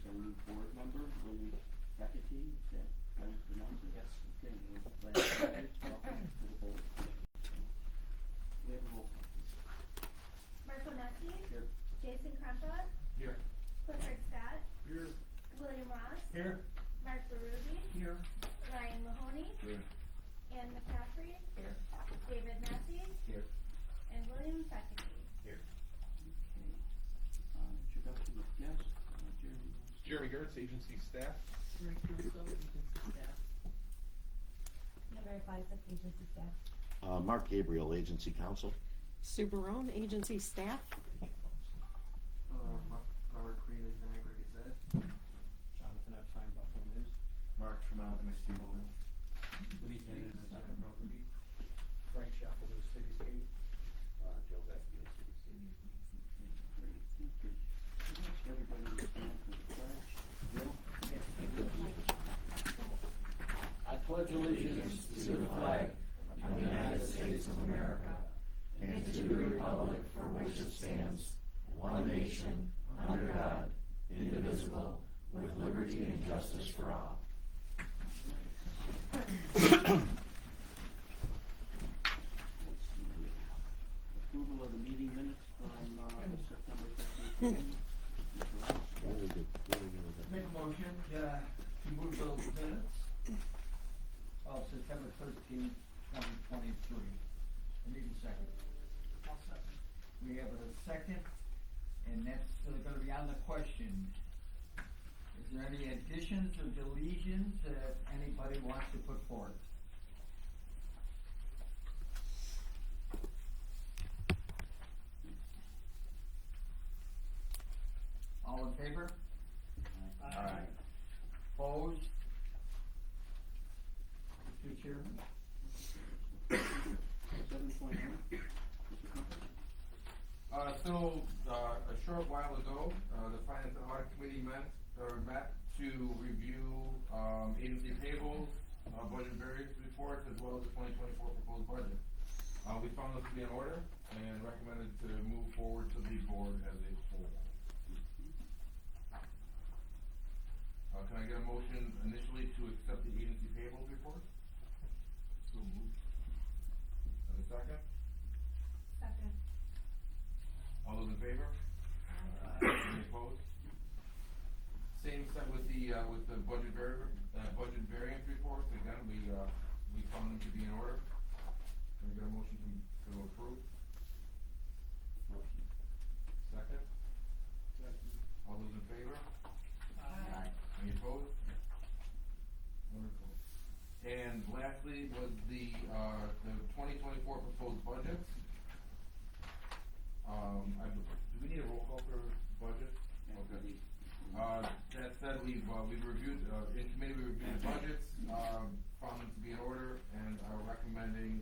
our new board member, William Hecate. Is that how you pronounce it? Yes. Okay, we're glad to have you. Welcome to the board. We have a roll call, please. Marco Nessie. Here. Jason Krempa. Here. Clifford Scott. Here. William Ross. Here. Mark Berube. Here. Ryan Mahoney. Here. Ann McCaffrey. Here. David Massey. Here. And William Feckley. Here. Okay. Introduction of guests. Jeremy. Jeremy Gertz, agency staff. Mary Fleisig, agency staff. Mark Gabriel, Agency Counsel. Sue Barone, agency staff. Robert Creed is Niagara Gazette. Jonathan Epstein, Buffalo News. Mark Tremont, MSD Building. Lee Tannen, Second Property. Frank Schaffel, News Cityscape. Joe Becky, News Cityscape. Great, thank you. Everybody will stand for the pledge. Bill? I pledge allegiance to the flag of the United States of America and to the republic for which it stands, one nation, under God, indivisible, with liberty and justice for all. Approval of the meeting minutes from September 15th. Very good, very good. Make a motion to move those minutes of September 13th, 2023. I need a second. I'll second. We have a second, and that's going to be on the question. Is there any additions or deletions that anybody wants to put forth? All in favor? Aye. Opposed? Mr. Chairman? 7.1. Mr. Cooper? A short while ago, the Finance and Audit Committee met to review agency payables, budget variance reports, as well as the 2024 proposed budget. We found this to be in order and recommended to move forward to the board as a whole. Can I get a motion initially to accept the agency payables report? So moved. And a second? Second. All those in favor? Any opposed? Same set with the budget variance reports. Again, we found them to be in order. Can I get a motion to approve? Motion. Second? All those in favor? Aye. Any opposed? Wonderful. And lastly was the 2024 proposed budget. Do we need a roll call for budget? Okay. That said, we've reviewed, in committee we reviewed the budgets, found them to be in order, and are recommending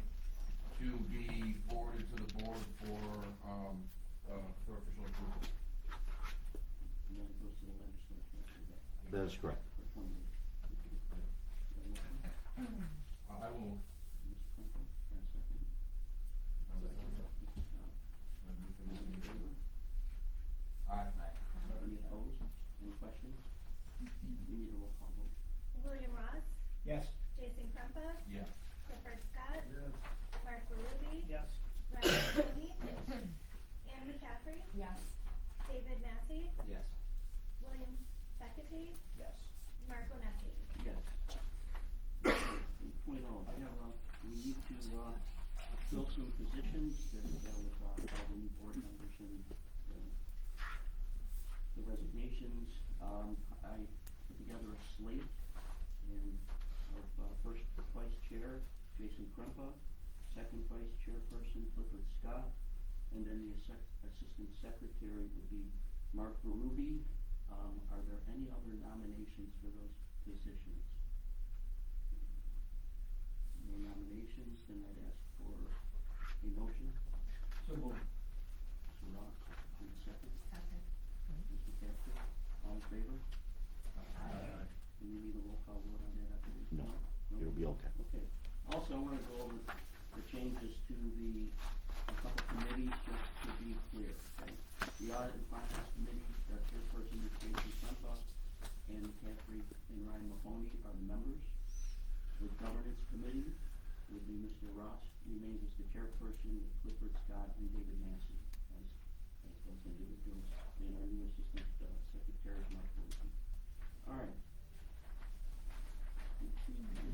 to be forwarded to the board for official approval. And then it goes to the legislature after that. That is correct. For 20 days. I will. Mr. Cooper, and a second. Mr. Scott. All in favor? Aye. Any opposed? Any questions? We need a roll call vote. William Ross. Yes. Jason Krempa. Yes. Clifford Scott. Yes. Mark Berube. Yes. Ryan Mahoney. Ann McCaffrey. Yes. David Massey. Yes. William Feckley. Yes. Marco Nessie. Yes. 8.0, we need to fill some positions that with all the new board members and the resignations. I put together a slate and of first vice chair, Jason Krempa, second vice chairperson, Clifford Scott, and then the assistant secretary would be Mark Berube. Are there any other nominations for those positions? No nominations, then I'd ask for a motion. So moved. Mr. Ross, and a second. Second. Mr. Capter, all in favor? Aye. Do we need a roll call vote on that, I believe? No, it'll be okay. Okay. Also, I want to go over the changes to a couple committees, just to be clear, okay? The Audit and Finance Committee, their chairperson is Jason Krempa, County are the members. The Governance Committee would be Mr. Ross remains as the chairperson, with Clifford Scott and David Massey as those individuals, and our new assistant secretary is Mark Wilson. All right.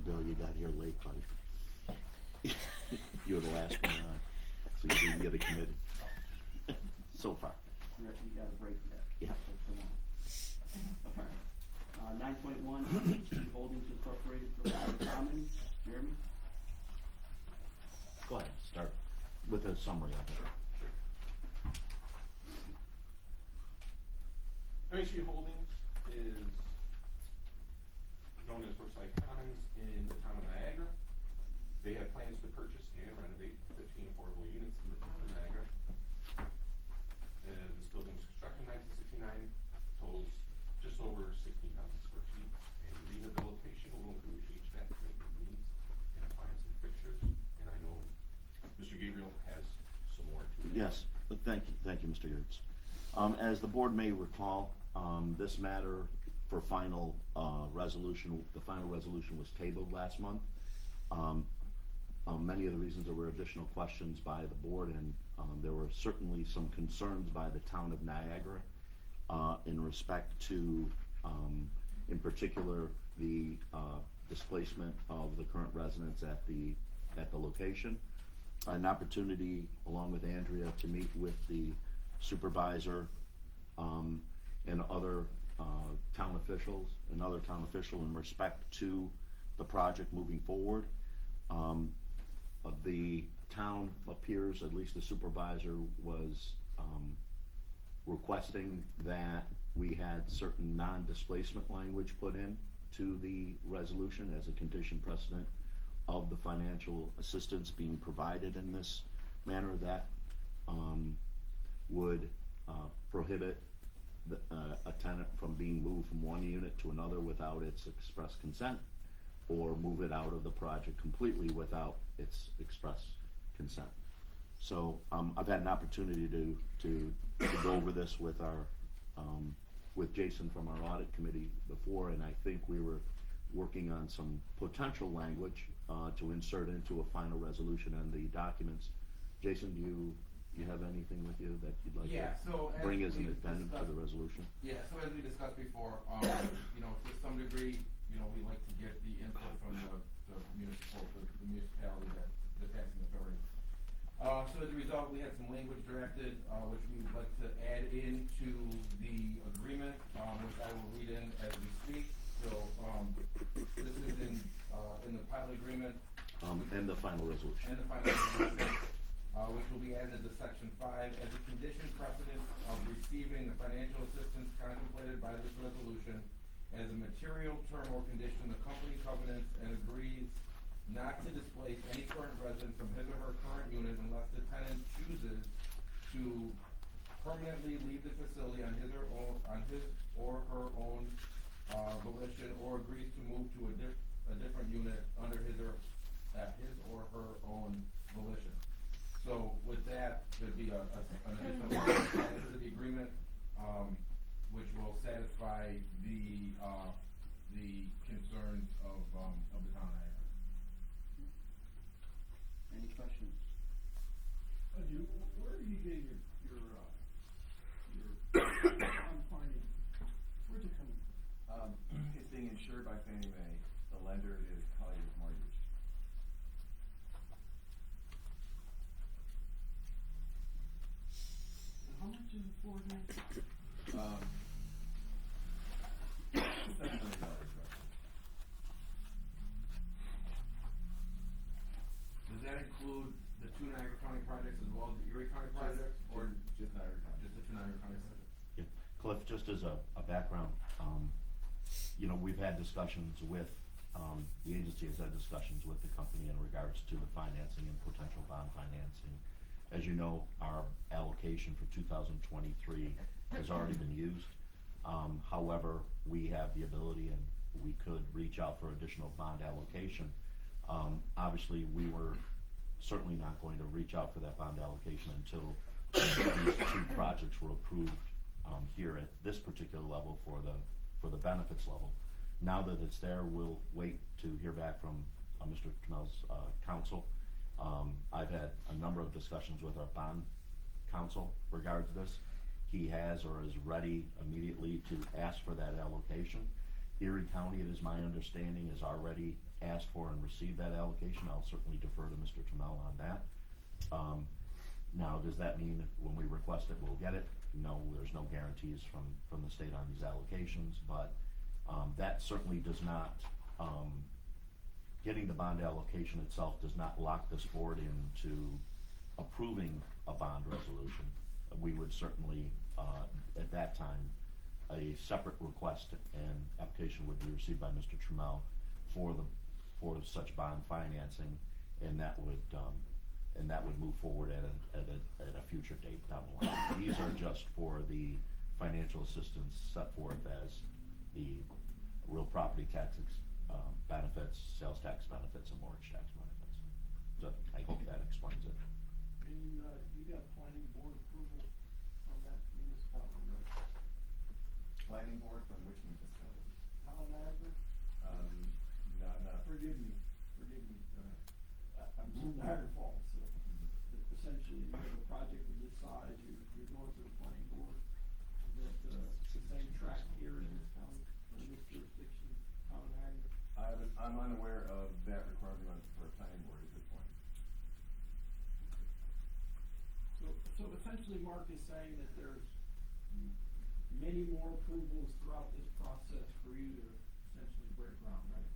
Bill, you got here late, buddy. You were the last one on, so you didn't get a committee. So far. You got a break there. Yeah. So come on. All right. 9.1, City Holdings Incorporated for Valley Commons. Jeremy? Go ahead, start with a summary of it. NCIDA Holdings is known as Brookside Commons in the town of Niagara. They have plans to purchase and renovate 15 affordable units in the town of Niagara. This building was constructed in 1969, totals just over 16,000 square feet, and rehabilitation will include HVAC, needs, and appliance and fixtures. And I know Mr. Gabriel has some more to it. Yes, thank you, Mr. Yurts. As the board may recall, this matter for final resolution, the final resolution was tabled last month. Many of the reasons there were additional questions by the board, and there were certainly some concerns by the town of Niagara in respect to, in particular, the displacement of the current residents at the location. An opportunity, along with Andrea, to meet with the supervisor and other town officials, another town official in respect to the project moving forward. The town appears, at least the supervisor was requesting that we had certain non-displacement language put in to the resolution as a condition precedent of the financial assistance being provided in this manner that would prohibit a tenant from being moved from one unit to another without its express consent, or move it out of the project completely without its express consent. So I've had an opportunity to go over this with our with Jason from our audit committee before, and I think we were working on some potential language to insert into a final resolution on the documents. Jason, do you have anything with you that you'd like to bring as an addendum to the resolution? Yeah, so as we discussed before, to some degree, we like to get the input from the municipality, the taxing authority. So as a result, we had some language drafted, which we would like to add into the agreement, which I will read in as we speak. So, this is in the pilot agreement. And the final resolution. And the final resolution, which will be added to section 5 as a condition precedent of receiving the financial assistance contemplated by this resolution. As a material term or condition, the company covenants and agrees not to displace any current resident from his or her current unit unless the tenant chooses to permanently leave the facility on his or her own volition, or agrees to move to a different unit under his or her own volition. So with that, there'd be an additional added to the agreement, which will satisfy the concerns of the town of Niagara. Any questions? Where are you getting your bond funding? Where's it coming from? It's being insured by Fannie Mae. The lender is Colliers Mortgage. And how much is it for again? $7 million roughly. Does that include the 2 Niagara County projects as well as the Erie County projects, or Just Niagara County. just the 2 Niagara County projects? Yeah. Cliff, just as a background, we've had discussions with, the agency has had discussions with the company in regards to the financing and potential bond financing. As you know, our allocation for 2023 has already been used. However, we have the ability, and we could reach out for additional bond allocation. Obviously, we were certainly not going to reach out for that bond allocation until these 2 projects were approved here at this particular level for the benefits level. now that it's there, we'll wait to hear back from, Mr. Tramel's, counsel. I've had a number of discussions with our bond counsel regards this. He has or is ready immediately to ask for that allocation. Erie County, it is my understanding, has already asked for and received that allocation. I'll certainly defer to Mr. Tramell on that. Now, does that mean when we request it, we'll get it? No, there's no guarantees from the state on these allocations, but that certainly does not, getting the bond allocation itself does not lock this board into approving a bond resolution. We would certainly, at that time, a separate request and application would be received by Mr. Tramell for such bond financing, and that would move forward at a future date down the line. These are just for the financial assistance set forth as the real property tax benefits, sales tax benefits, and mortgage tax benefits. So I hope that explains it. And, you got planning board approval from that municipality, right? Planning board from which municipality? Niagara? No. Forgive me, I'm from Niagara Falls, so essentially, you have a project of this size, you're going to the planning board. Is that, the same track here in this county, in this jurisdiction, town of Niagara? I'm unaware of that requirement for a planning board at this point. So essentially, Mark is saying that there's many more approvals throughout this process for you to essentially break ground, right?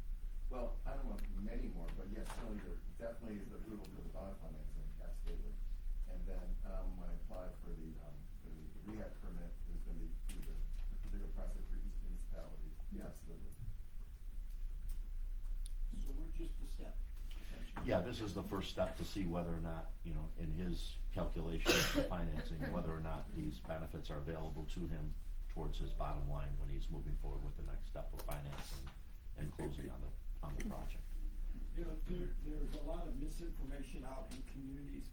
Well, I don't know if many more, but yes, certainly there definitely is approval for the bond financing, absolutely. And then, when I applied for the rehab permit, there's gonna be through the particular process for each municipality, Yeah. absolutely. So we're just a step, essentially. Yeah, this is the first step to see whether or not, in his calculations for financing, whether or not these benefits are available to him towards his bottom line when he's moving forward with the next step of financing and closing on the project. There's a lot of misinformation out in communities,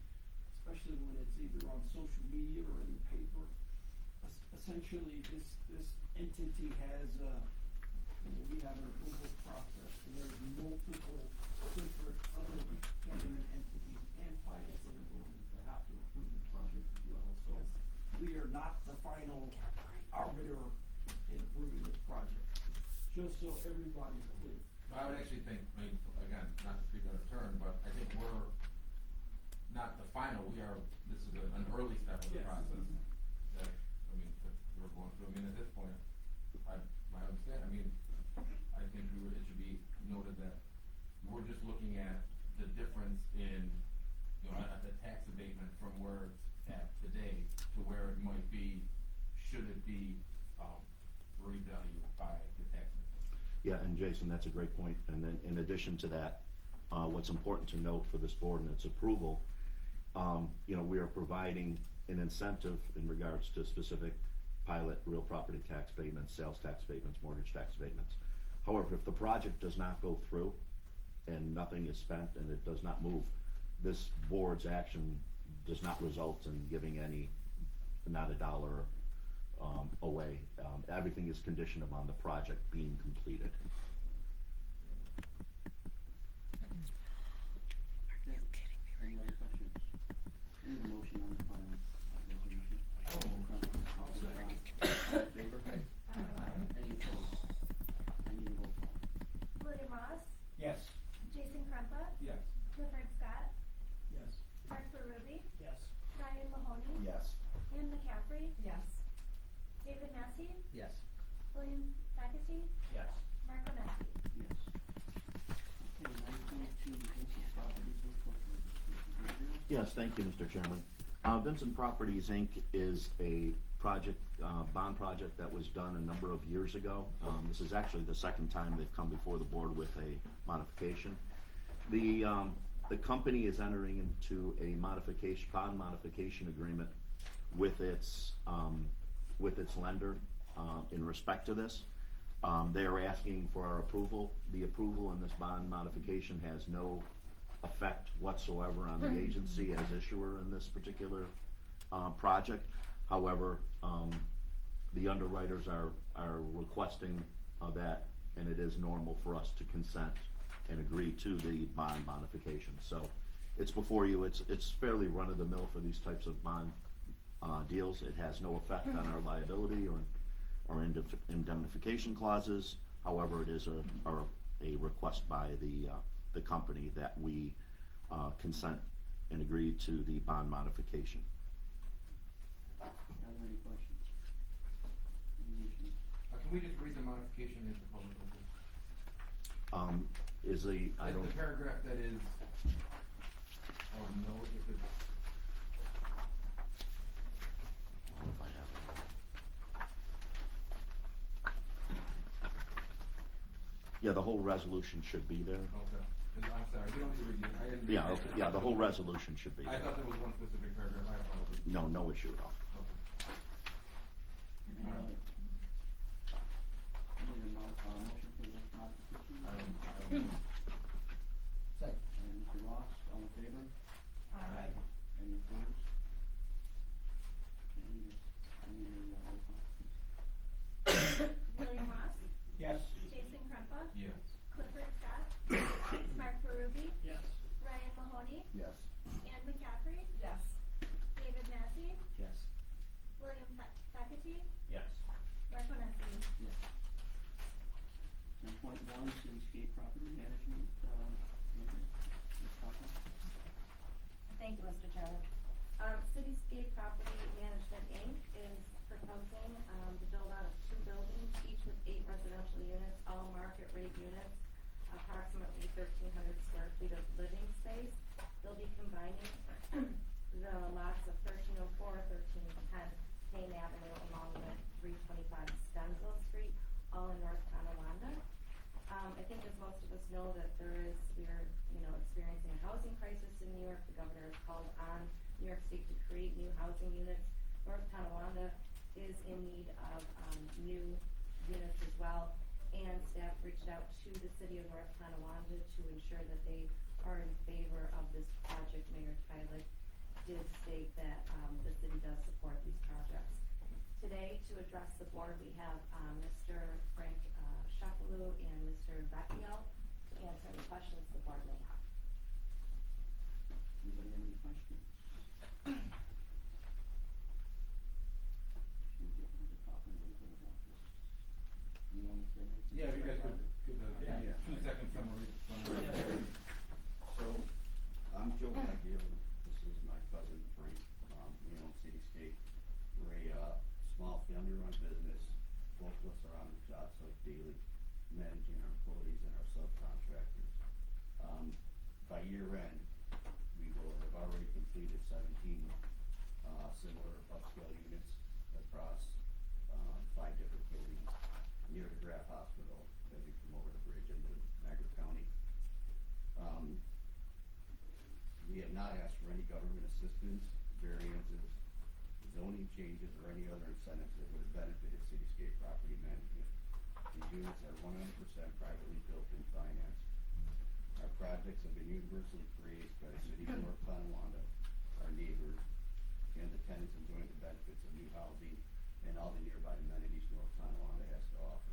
especially when it's either on social media or in the paper. Essentially, this entity has, we have an approval process, and there's multiple different other government entities and financing authorities that have to approve the project as well. So we are not the final arbiter in approving this project, just so everybody's clear. I would actually think, maybe, again, not to speak out of turn, but I think we're not the final, this is an early step of the Yes. process. That we're going through, at this point, my understanding, I think it should be noted that we're just looking at the difference in, at the tax abatement from where it's at today to where it might be, should it be, revalued by the tax abatement. Yeah, and Jason, that's a great point. And then in addition to that, what's important to note for this board and its approval, we are providing an incentive in regards to specific pilot real property tax abatements, sales tax abatements, mortgage tax abatements. However, if the project does not go through and nothing is spent and it does not move, this board's action does not result in giving not a dollar away. Everything is conditioned upon the project being completed. Any other questions? Any motion on the final resolution? I'll second. All in favor? Any opposed? I need a roll call. William Ross, Yes. Jason Krempa, Yes. Clifford Scott, Yes. Mark Ruby, Yes. Ryan Mahoney, Yes. Ann McCaffrey, Yes. David Massey, Yes. William Fackety, Yes. Mark Oneski. Yes. Okay, 9.2, Vincent Properties Incorporated. Yes, thank you, Mr. Chairman. Vincent Properties, Inc. is a project, bond project that was done a number of years ago. This is actually the second time they've come before the board with a modification. The company is entering into a bond modification agreement with its lender in respect to this. They are asking for our approval. The approval in this bond modification has no effect whatsoever on the agency as issuer in this particular project. However, the underwriters are requesting that and it is normal for us to consent and agree to the bond modification. So it's before you, it's fairly run-of-the-mill for these types of bond deals. It has no effect on our liability or indemnification clauses. However, it is a request by the company that we consent and agree to the bond modification. Are there any questions? Any issues? Can we just read the modification into public? Is the, I don't, The paragraph that is, oh no, if it's, if I have it. Yeah, the whole resolution should be there. okay, I'm sorry, you don't need to read it, I didn't. read Yeah, it. yeah, the whole resolution should be I there. thought there was one specific paragraph, I apologize. No, no issue at all. Okay. Any other? Need a motion for this modification? Second. And Mr. Ross, all in favor? Aye. Any opposed? Any roll call, please? William Ross, Yes. Jason Krempa, Yes. Clifford Scott, Mark Berube, Yes. Ryan Mahoney, Yes. Ann McCaffrey, Yes. David Massey, Yes. William Fackety, Yes. Mark Konecki. Yes. 10.1, Cityscape Property Management, Ms. Cochran? Thank you, Mr. Chairman. Cityscape Property Management, Inc. is proposing, to build out of 2 buildings, each with 8 residential units, all market rate units, approximately 1,300 square feet of living space. They'll be combining the lots of 1304, 1310 Payne Avenue along with 325 Stenzel Street, all in North Tonawanda. I think as most of us know that we're experiencing a housing crisis in New York. The governor has called on New York State to create new housing units. North Tonawanda is in need of new units as well, and staff reached out to the city of North Tonawanda to ensure that they are in favor of this project. Mayor Tyler did state that the city does support these projects. Today, to address the board, we have Mr. Frank Sheffalu and Mr. Vecchio to answer any questions the board may have. Anybody have any questions? Should we get Mr. Cochran to go about this? You want to say anything? Yeah, if you guys could, Yeah. 2-second summary. So, I'm Joe Vecchio, this is my cousin Frank, we own Cityscape. We're a small family-run business, both of us are on the job site daily, managing our employees and our subcontractors. By year end, we will have already completed 17, similar upscale units across, 5 different buildings near the Graff Hospital, as you come over the bridge into Niagara County. We have not asked for any government assistance, variances, zoning changes, or any other incentives that would have benefited Cityscape Property Management. These units are 100% privately built and financed. Our projects have been universally praised by the city of North Tonawanda, our neighbors, and the tenants enjoying the benefits of new housing and all the nearby amenities North Tonawanda has to offer.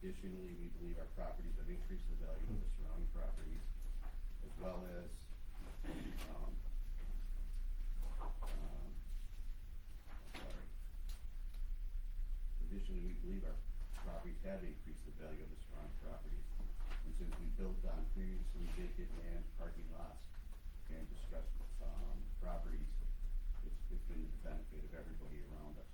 Additionally, we believe our properties have increased the value of the surrounding properties, as well as, Additionally, we believe our properties have increased the value of the surrounding properties. And since we built on previously vacant land, parking lots, and distressed, properties, it's been to the benefit of everybody around us.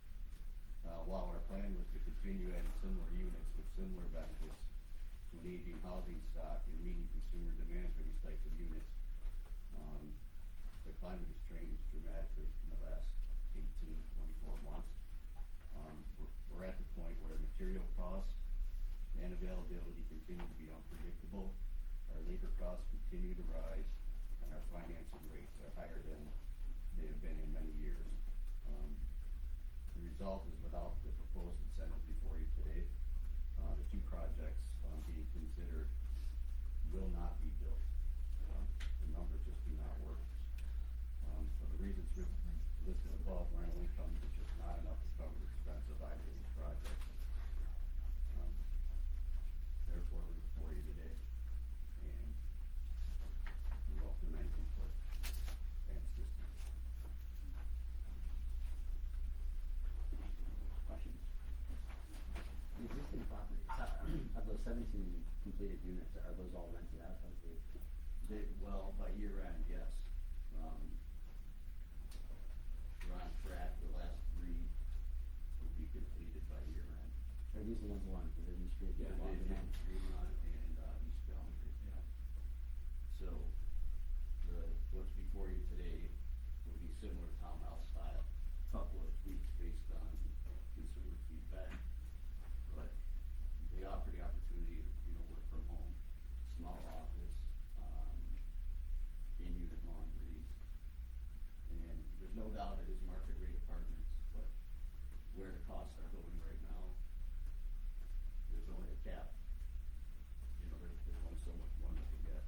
While our plan was to continue adding similar units with similar benefits to an aging housing stock and meeting consumer demand for these types of units, the climate has changed dramatically in the last 18, 24 months. We're at the point where material costs and availability continue to be unpredictable. Our labor costs continue to rise, and our financing rates are higher than they have been in many years. The result is, without the proposed incentives before you today, the 2 projects being considered will not be built. The numbers just do not work. For the reasons listed above, rental income is just not enough to cover the expense of either of these projects. properties. Of those 17 completed units, are those all rented out? Well, by year end, yes. We're on track, the last 3 will be completed by year end. Are these the ones along Division Street? Yeah, Along the Division, Fremont, and, East Boundary. Yeah. So, what's before you today will be similar townhouse style, couple of tweaks based on consumer feedback. But they offer the opportunity to, work from home, small office, in-unit laundries. And there's no doubt it is market rate apartments, but where the costs are going right now, there's only a cap. There's only so much one can get.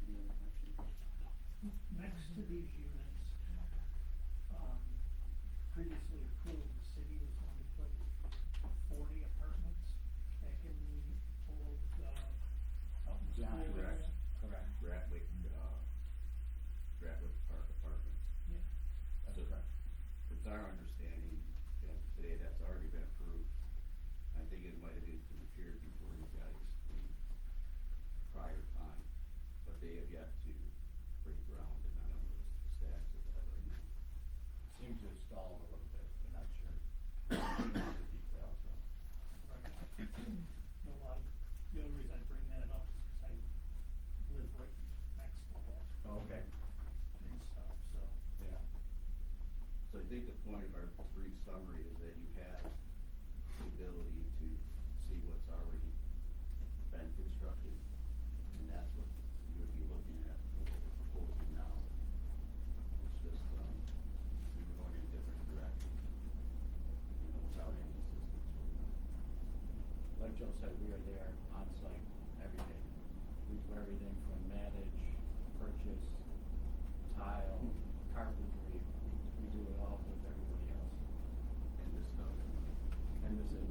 Any other questions? Next to these units, previously approved, the city was going to put 40 apartments back in the old, out in the Yeah, school correct. area. Correct. Bradwick Park Apartments. Yeah. That's correct. It's our understanding, today that's already been approved. I think it might have been appeared before you guys in prior time, but they have yet to break ground, and I don't know the status of that right now. Seems to have stalled a little bit, but not sure. The details, so. No, the only reason I bring that up is because I live right next to that Okay. and stuff, so. Yeah. So I think the point of our brief summary is that you have the ability to see what's already been constructed, and that's what you would be looking at, what we're proposing now. It's just, we were going in a different direction, without any assistance. Like Joe said, we are there on site every day. We do everything from manage, purchase, tile, carpentry. We do it all with everybody else. And this stuff. And this is.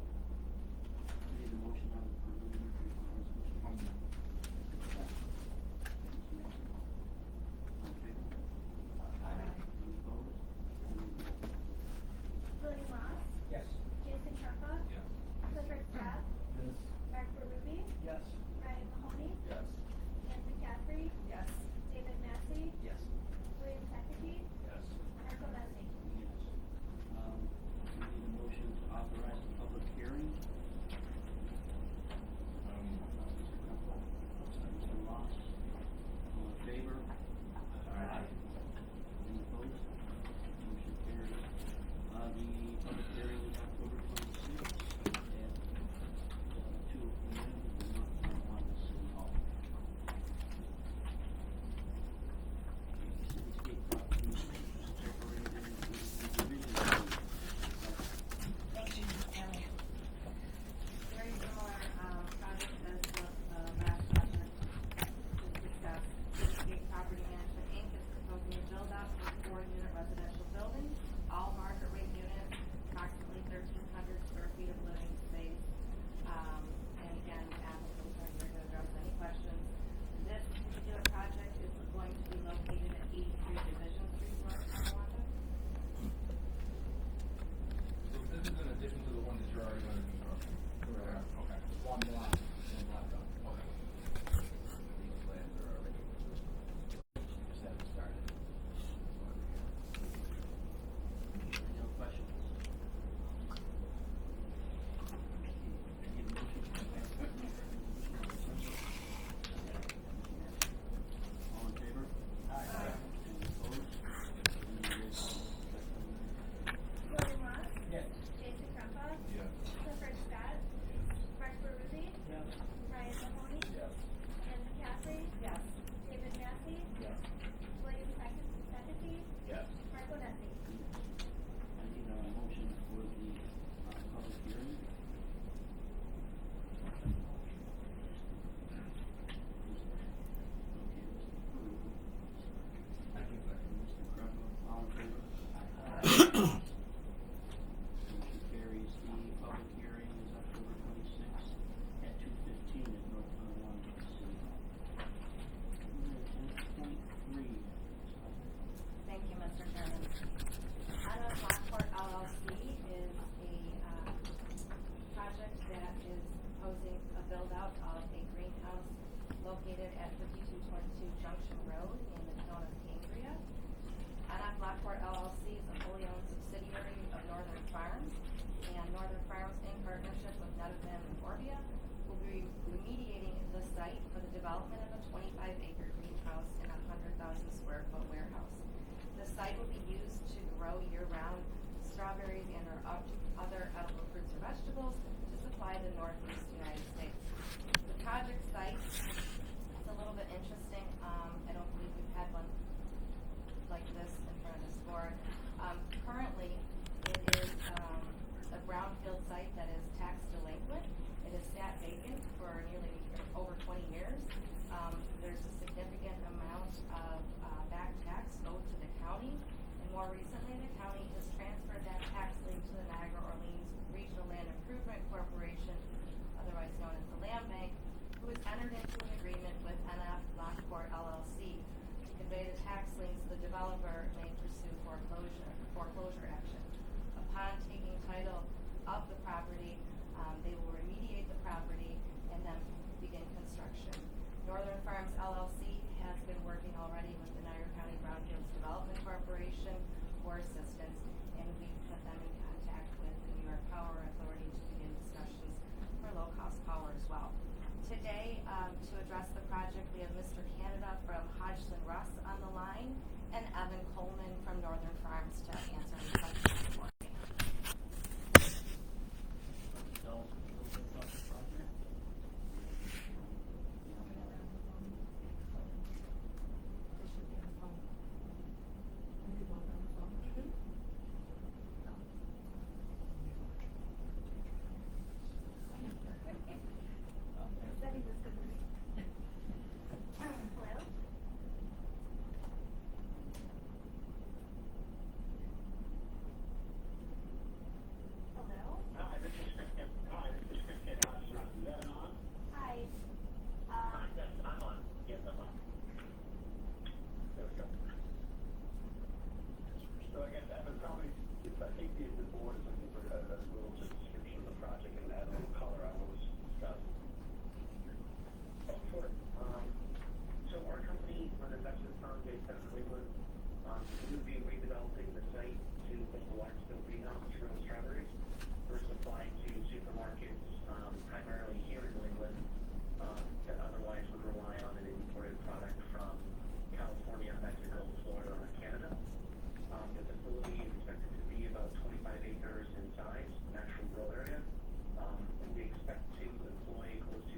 Any other motion on the preliminary resolution? All in favor? Any opposed? Any development of a 25-acre greenhouse and a 100,000-square-foot warehouse. The site will be used to grow year-round strawberries and or other edible fruits or vegetables to supply the northeast United States. The project site is a little bit interesting. I don't believe we've had one like this in front of this board. Currently, it is a brownfield site that is tax delinquent. It has sat vacant for nearly over 20 years. There's a significant amount of back tax owed to the county, and more recently, the county has transferred that tax lien to the Niagara Orleans Regional Land Improvement Corporation, otherwise known as the Land Bank, who has entered into an agreement with NF Lockport LLC to convey the tax liens so the developer may pursue foreclosure action. Upon taking title of the property, they will remediate the property and then begin construction. Northern Farms LLC has been working already with the Niagara County Brownfields Development Corporation for assistance, and we put them in contact with the New York Power Authority to begin discussions for low-cost power as well. Today, to address the project, we have Mr. Canada from Hodgson Russ on the line and Evan Coleman from Northern Farms to answer any questions for me. Tell us a little bit about the project. Hello? Hello? Hi, this is Christian. Hi, this is Christian. Is that on? Hi. Yes, I'm on. Yes, I'm on. There we go. So I guess Evan, probably, I think the board is looking for a little description of the project and add a little color on what was discussed. Oh, sure. So our company, an investment firm based out of Cleveland, we would be redeveloping the site to make a large-scale